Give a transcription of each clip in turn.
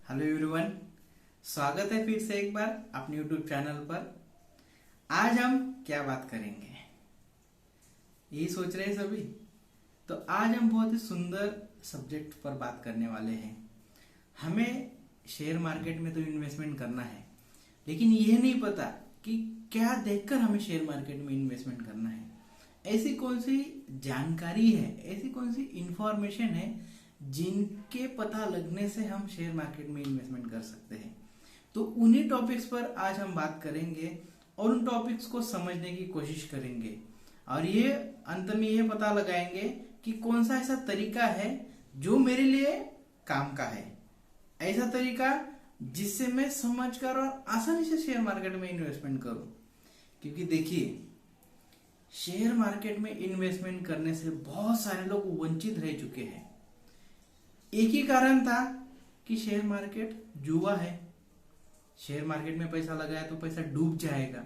Hello everyone, स्वागत है फिर से एक बार अपने यूट्यूब चैनल पर। आज हम क्या बात करेंगे यही सोच रहे हैं सभी। तो आज हम बहुत ही सुंदर सब्जेक्ट पर बात करने वाले हैं। हमें शेयर मार्केट में तो इन्वेस्टमेंट करना है, लेकिन यह नहीं पता कि क्या देखकर हमें शेयर मार्केट में इन्वेस्टमेंट करना है। ऐसी कौन सी जानकारी है, ऐसी कौन सी इंफॉर्मेशन है जिनके पता लगने से हम शेयर मार्केट में इन्वेस्टमेंट कर सकते हैं। तो उन्हीं टॉपिक्स पर आज हम बात करेंगे और उन टॉपिक्स को समझने की कोशिश करेंगे, और ये अंत में ये पता लगाएंगे कि कौन सा ऐसा तरीका है जो मेरे लिए काम का है, ऐसा तरीका जिससे मैं समझकर और आसानी से शेयर मार्केट में इन्वेस्टमेंट करूं। क्योंकि देखिए, शेयर मार्केट में इन्वेस्टमेंट करने से बहुत सारे लोग वंचित रह चुके हैं। एक ही कारण था कि शेयर मार्केट जुआ है, शेयर मार्केट में पैसा लगाया तो पैसा डूब जाएगा।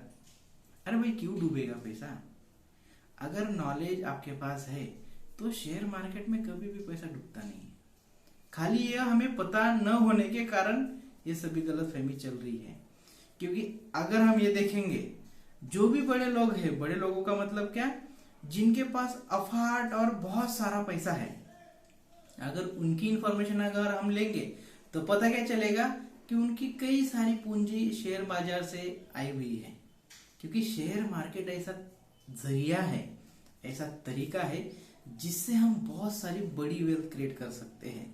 अरे भाई, क्यों डूबेगा पैसा? अगर नॉलेज आपके पास है तो शेयर मार्केट में कभी भी पैसा डूबता नहीं है। खाली यह हमें पता न होने के कारण ये सभी गलतफहमी चल रही है। क्योंकि अगर हम ये देखेंगे, जो भी बड़े लोग हैं, बड़े लोगों का मतलब क्या, जिनके पास अफाट और बहुत सारा पैसा है, अगर उनकी इंफॉर्मेशन अगर हम लेंगे तो पता क्या चलेगा कि उनकी कई सारी पूंजी शेयर बाजार से आई हुई है। क्योंकि शेयर मार्केट ऐसा जरिया है, ऐसा तरीका है जिससे हम बहुत सारी बड़ी वेल्थ क्रिएट कर सकते हैं।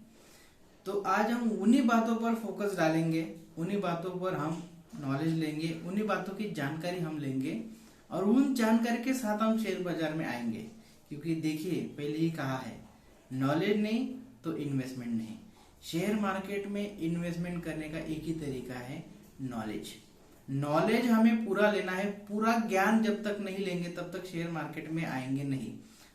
तो आज हम उन्हीं बातों पर फोकस डालेंगे, उन्हीं बातों पर हम नॉलेज लेंगे, उन्हीं बातों की जानकारी हम लेंगे और उन जानकारी के साथ हम शेयर बाजार में आएंगे। क्योंकि देखिए, पहले ही कहा है, नॉलेज नहीं तो इन्वेस्टमेंट नहीं। शेयर मार्केट में इन्वेस्टमेंट करने का एक ही तरीका है, नॉलेज। नॉलेज हमें पूरा लेना है। पूरा ज्ञान जब तक नहीं लेंगे तब तक शेयर मार्केट में आएंगे नहीं।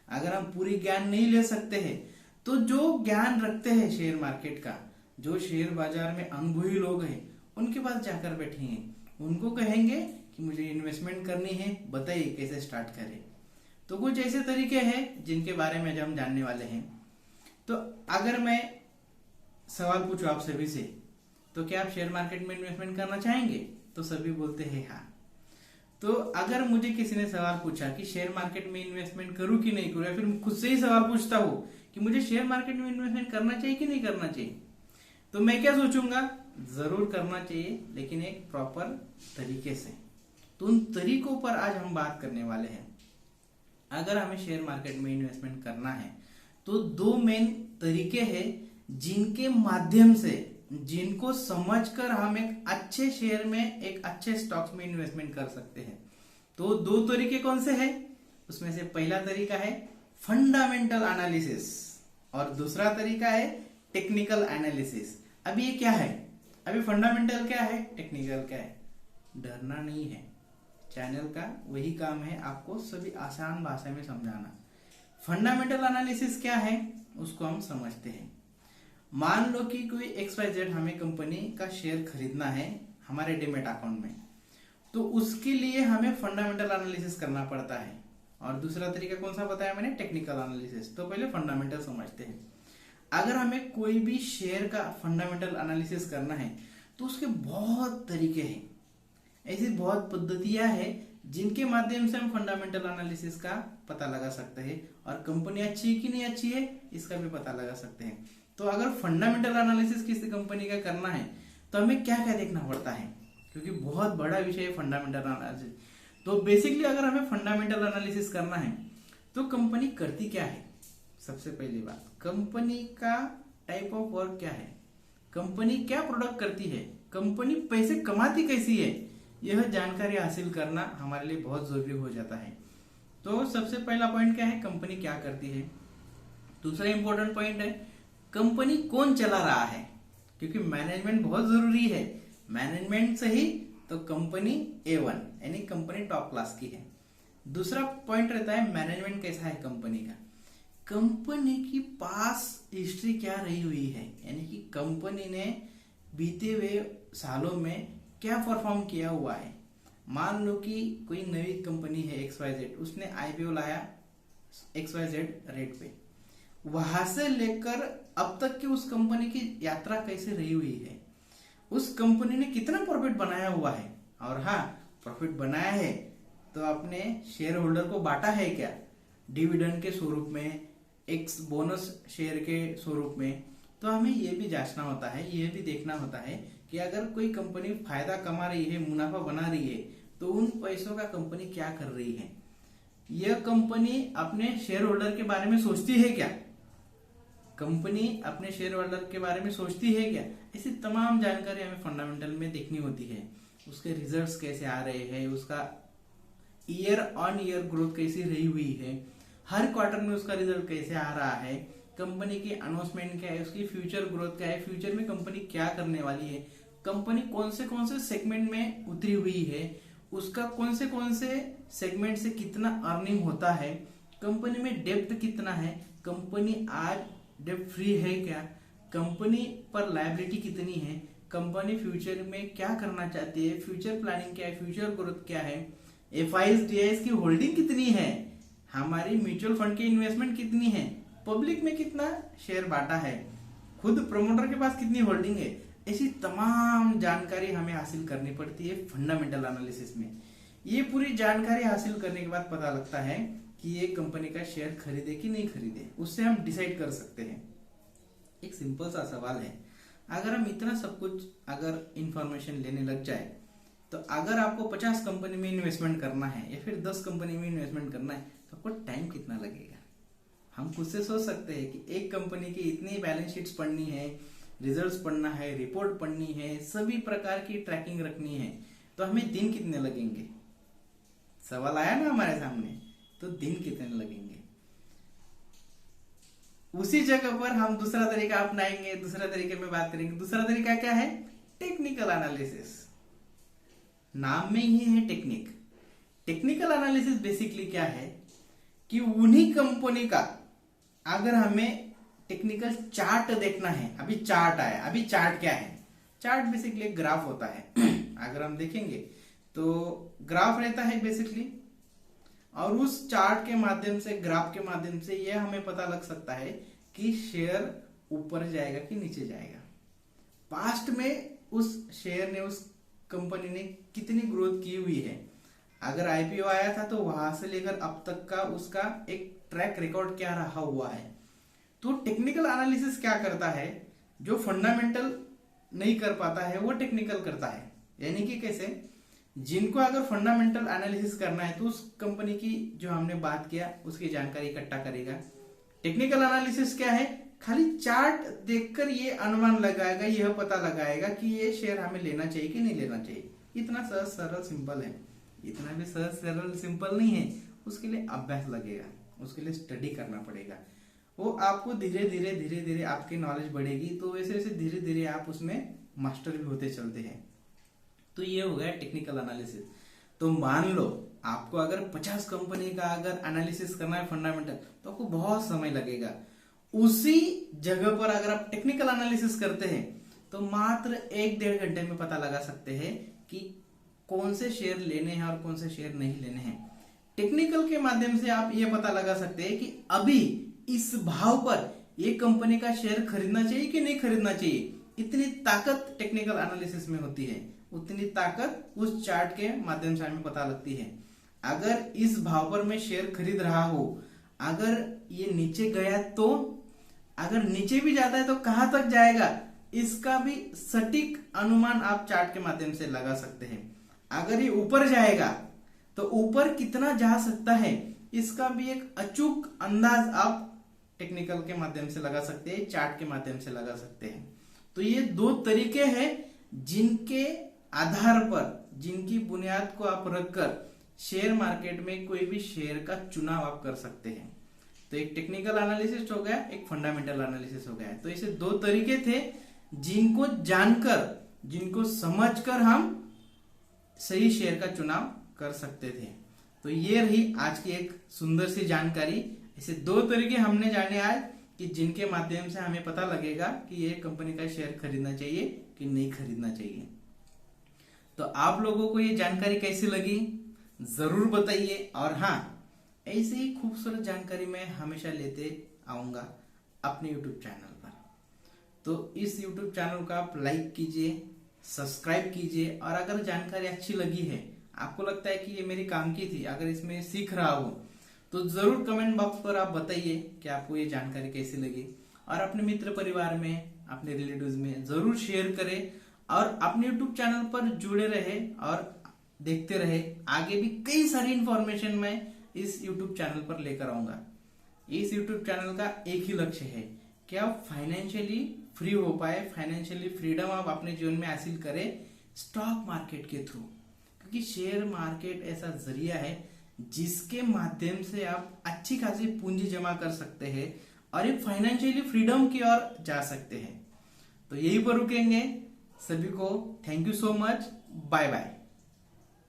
अगर हम पूरी ज्ञान नहीं ले सकते हैं तो जो ज्ञान रखते हैं शेयर मार्केट का, जो शेयर बाजार में अनुभवी लोग हैं, उनके पास जाकर बैठेंगे, उनको कहेंगे कि मुझे इन्वेस्टमेंट करनी है, बताइए कैसे स्टार्ट करें। तो कुछ ऐसे तरीके हैं जिनके बारे में आज हम जानने वाले हैं। तो अगर मैं सवाल पूछूं आप सभी से, तो क्या आप शेयर मार्केट में इन्वेस्टमेंट करना चाहेंगे? तो सभी बोलते हैं हाँ। तो अगर मुझे किसी ने सवाल पूछा कि शेयर मार्केट में इन्वेस्टमेंट करूं कि नहीं करूं, या फिर खुद से ही सवाल पूछता हूं कि मुझे शेयर मार्केट में इन्वेस्टमेंट करना चाहिए कि नहीं करना चाहिए, तो मैं क्या सोचूंगा? जरूर करना चाहिए, लेकिन एक प्रॉपर तरीके से। तो उन तरीकों पर आज हम बात करने वाले हैं। अगर हमें शेयर मार्केट में इन्वेस्टमेंट करना है तो दो मेन तरीके हैं जिनके माध्यम से, जिनको समझकर हम एक अच्छे शेयर में, एक अच्छे स्टॉक्स में इन्वेस्टमेंट कर सकते हैं। तो दो तरीके कौन से हैं? उसमें से पहला तरीका है फंडामेंटल एनालिसिस और दूसरा तरीका है टेक्निकल एनालिसिस। अभी ये क्या है? अभी फंडामेंटल क्या है, टेक्निकल क्या है? डरना नहीं है। चैनल का वही काम है, आपको सभी आसान भाषा में समझाना। फंडामेंटल एनालिसिस क्या है उसको हम समझते हैं। मान लो कि कोई XYZ हमें कंपनी का शेयर खरीदना है हमारे डीमैट अकाउंट में, तो उसके लिए हमें फंडामेंटल एनालिसिस करना पड़ता है। और दूसरा तरीका कौन सा बताया मैंने? Technical analysis. तो पहले फंडामेंटल समझते हैं। अगर हमें कोई भी शेयर का फंडामेंटल एनालिसिस करना है तो उसके बहुत तरीके हैं, ऐसी बहुत पद्धतियां हैं जिनके माध्यम से हम फंडामेंटल एनालिसिस का पता लगा सकते हैं और कंपनी अच्छी है कि नहीं अच्छी है इसका भी पता लगा सकते हैं। तो अगर फंडामेंटल एनालिसिस किसी कंपनी का करना है तो हमें क्या क्या देखना पड़ता है, क्योंकि बहुत बड़ा विषय है फंडामेंटल एनालिसिस। तो बेसिकली अगर हमें फंडामेंटल एनालिसिस करना है तो कंपनी करती क्या है। सबसे पहली बात, कंपनी का टाइप ऑफ वर्क क्या है, कंपनी क्या प्रोडक्ट करती है, कंपनी पैसे कमाती कैसी है, यह जानकारी हासिल करना हमारे लिए बहुत जरूरी हो जाता है। तो सबसे पहला पॉइंट क्या है, कंपनी क्या करती है। दूसरा इंपॉर्टेंट पॉइंट है, कंपनी कौन चला रहा है, क्योंकि मैनेजमेंट बहुत जरूरी है। मैनेजमेंट सही तो कंपनी A1 यानी कंपनी टॉप क्लास की है। दूसरा पॉइंट रहता है मैनेजमेंट कैसा है कंपनी का, कंपनी की पास हिस्ट्री क्या रही हुई है, यानी कि कंपनी ने बीते हुए सालों में क्या परफॉर्म किया हुआ है। मान लो कि कोई नई कंपनी है XYZ, उसने IPO लाया XYZ रेट पे, वहां से लेकर अब तक की उस कंपनी की यात्रा कैसे रही हुई है, उस कंपनी ने कितना प्रॉफिट बनाया हुआ है, और हाँ प्रॉफिट बनाया है तो अपने शेयर होल्डर को बांटा है क्या, डिविडेंड के स्वरूप में, एक्स बोनस शेयर के स्वरूप में। तो हमें ये भी जांचना होता है, ये भी देखना होता है कि अगर कोई कंपनी फायदा कमा रही है, मुनाफा बना रही है, तो उन पैसों का कंपनी क्या कर रही है, यह कंपनी अपने शेयर होल्डर के बारे में सोचती है क्या, कंपनी अपने शेयर होल्डर के बारे में सोचती है क्या। ऐसी तमाम जानकारी हमें फंडामेंटल में देखनी होती है। उसके रिजल्ट्स कैसे आ रहे हैं, उसका ईयर ऑन ईयर ग्रोथ कैसी रही हुई है, हर क्वार्टर में उसका रिजल्ट कैसे आ रहा है, कंपनी की अनाउंसमेंट क्या है, उसकी फ्यूचर ग्रोथ क्या है, फ्यूचर में कंपनी क्या करने वाली है, कंपनी कौन से सेगमेंट में उतरी हुई है, उसका कौन से सेगमेंट से कितना अर्निंग होता है, कंपनी में डेब्ट कितना है, कंपनी आज डेब्ट फ्री है क्या, कंपनी पर लायबिलिटी कितनी है, कंपनी फ्यूचर में क्या करना चाहती है, फ्यूचर प्लानिंग क्या है, फ्यूचर ग्रोथ क्या है, एफआईज डीआईज की होल्डिंग कितनी है, हमारी म्यूचुअल फंड की इन्वेस्टमेंट कितनी है, पब्लिक में कितना शेयर बांटा है, खुद प्रमोटर के पास कितनी होल्डिंग है। ऐसी तमाम जानकारी हमें हासिल करनी पड़ती है फंडामेंटल एनालिसिस में। ये पूरी जानकारी हासिल करने के बाद पता लगता है कि ये कंपनी का शेयर खरीदे कि नहीं खरीदे, उससे हम डिसाइड कर सकते हैं। एक सिंपल सा सवाल है, अगर हम इतना सब कुछ अगर इंफॉर्मेशन लेने लग जाए, तो अगर आपको 50 कंपनी में इन्वेस्टमेंट करना है या फिर 10 कंपनी में इन्वेस्टमेंट करना है, तो आपको टाइम कितना लगेगा। हम खुद से सोच सकते हैं कि एक कंपनी की इतनी बैलेंस शीट्स पढ़नी है, रिजल्ट्स पढ़ना है, रिपोर्ट पढ़नी है, सभी प्रकार की ट्रैकिंग रखनी है, तो हमें दिन कितने लगेंगे। सवाल आया ना हमारे सामने, तो दिन कितने लगेंगे। उसी जगह पर हम दूसरा तरीका अपनाएंगे, दूसरा तरीके में बात करेंगे। दूसरा तरीका क्या है, टेक्निकल एनालिसिस। नाम में ही है टेक्निक। टेक्निकल एनालिसिस बेसिकली क्या है कि उन्हीं कंपनी का अगर हमें टेक्निकल चार्ट देखना है, अभी चार्ट आया, अभी चार्ट क्या है, चार्ट बेसिकली एक ग्राफ होता है अगर हम देखेंगे तो ग्राफ रहता है बेसिकली, और उस चार्ट के माध्यम से, ग्राफ के माध्यम से यह हमें पता लग सकता है कि शेयर ऊपर जाएगा कि नीचे जाएगा, पास्ट में उस शेयर ने, उस कंपनी ने कितनी ग्रोथ की हुई है, अगर आईपीओ आया था तो वहां से लेकर अब तक का उसका एक ट्रैक रिकॉर्ड क्या रहा हुआ है। तो टेक्निकल एनालिसिस क्या करता है, जो फंडामेंटल नहीं कर पाता है वो टेक्निकल करता है। यानी कि कैसे, जिनको अगर फंडामेंटल एनालिसिस करना है तो उस कंपनी की जो हमने बात किया उसकी जानकारी इकट्ठा करेगा। टेक्निकल एनालिसिस क्या है, खाली चार्ट देखकर ये अनुमान लगाएगा, यह पता लगाएगा कि ये शेयर हमें लेना चाहिए कि नहीं लेना चाहिए। इतना सहज सरल सिंपल है, इतना भी सहज सरल सिंपल नहीं है, उसके लिए अभ्यास लगेगा, उसके लिए स्टडी करना पड़ेगा। वो आपको धीरे धीरे धीरे धीरे आपकी नॉलेज बढ़ेगी, तो वैसे वैसे धीरे धीरे आप उसमें मास्टर भी होते चलते हैं। तो ये हो गया टेक्निकल एनालिसिस। तो मान लो आपको अगर 50 कंपनी का अगर एनालिसिस करना है फंडामेंटल, तो आपको बहुत समय लगेगा। उसी जगह पर अगर आप टेक्निकल एनालिसिस करते हैं तो मात्र 1-1.5 घंटे में पता लगा सकते हैं कि कौन से शेयर लेने हैं और कौन से शेयर नहीं लेने हैं। टेक्निकल के माध्यम से आप ये पता लगा सकते हैं कि अभी इस भाव पर ये कंपनी का शेयर खरीदना चाहिए कि नहीं खरीदना चाहिए। इतनी ताकत टेक्निकल एनालिसिस में होती है, उतनी ताकत उस चार्ट के माध्यम से हमें पता लगती है। अगर इस भाव पर मैं शेयर खरीद रहा हूं, अगर ये नीचे गया तो, अगर नीचे भी जाता है तो कहां तक जाएगा, इसका भी सटीक अनुमान आप चार्ट के माध्यम से लगा सकते हैं। अगर ये ऊपर जाएगा तो ऊपर कितना जा सकता है, इसका भी एक अचूक अंदाज आप टेक्निकल के माध्यम से लगा सकते हैं, चार्ट के माध्यम से लगा सकते हैं। तो ये 2 तरीके हैं जिनके आधार पर, जिनकी बुनियाद को आप रखकर शेयर मार्केट में कोई भी शेयर का चुनाव आप कर सकते हैं। तो एक टेक्निकल एनालिसिस हो गया, एक फंडामेंटल एनालिसिस हो गया। तो ऐसे 2 तरीके थे जिनको जानकर, जिनको समझकर हम सही शेयर का चुनाव कर सकते थे। तो ये रही आज की एक सुंदर सी जानकारी। ऐसे 2 तरीके हमने जाने आज कि जिनके माध्यम से हमें पता लगेगा कि ये कंपनी का शेयर खरीदना चाहिए कि नहीं खरीदना चाहिए। तो आप लोगों को ये जानकारी कैसी लगी जरूर बताइए, और हाँ, ऐसे ही खूबसूरत जानकारी मैं हमेशा लेते आऊंगा अपने YouTube चैनल पर। तो इस YouTube चैनल को आप लाइक कीजिए, सब्सक्राइब कीजिए। और अगर जानकारी अच्छी लगी है, आपको लगता है कि ये मेरी काम की थी, अगर इसमें सीख रहा हो, तो जरूर कमेंट बॉक्स पर आप बताइए कि आपको ये जानकारी कैसी लगी। और अपने मित्र परिवार में, अपने रिलेटिव्स में जरूर शेयर करें और अपने यूट्यूब चैनल पर जुड़े रहे और देखते रहे। आगे भी कई सारी इंफॉर्मेशन मैं इस यूट्यूब चैनल पर लेकर आऊंगा। इस यूट्यूब चैनल का एक ही लक्ष्य है कि आप फाइनेंशियली फ्री हो पाए, फाइनेंशियली फ्रीडम आप अपने जीवन में हासिल करें स्टॉक मार्केट के थ्रू। क्योंकि शेयर मार्केट ऐसा जरिया है जिसके माध्यम से आप अच्छी खासी पूंजी जमा कर सकते हैं और एक फाइनेंशियली फ्रीडम की ओर जा सकते हैं। तो यही पर रुकेंगे। सभी को thank you so much. Bye bye.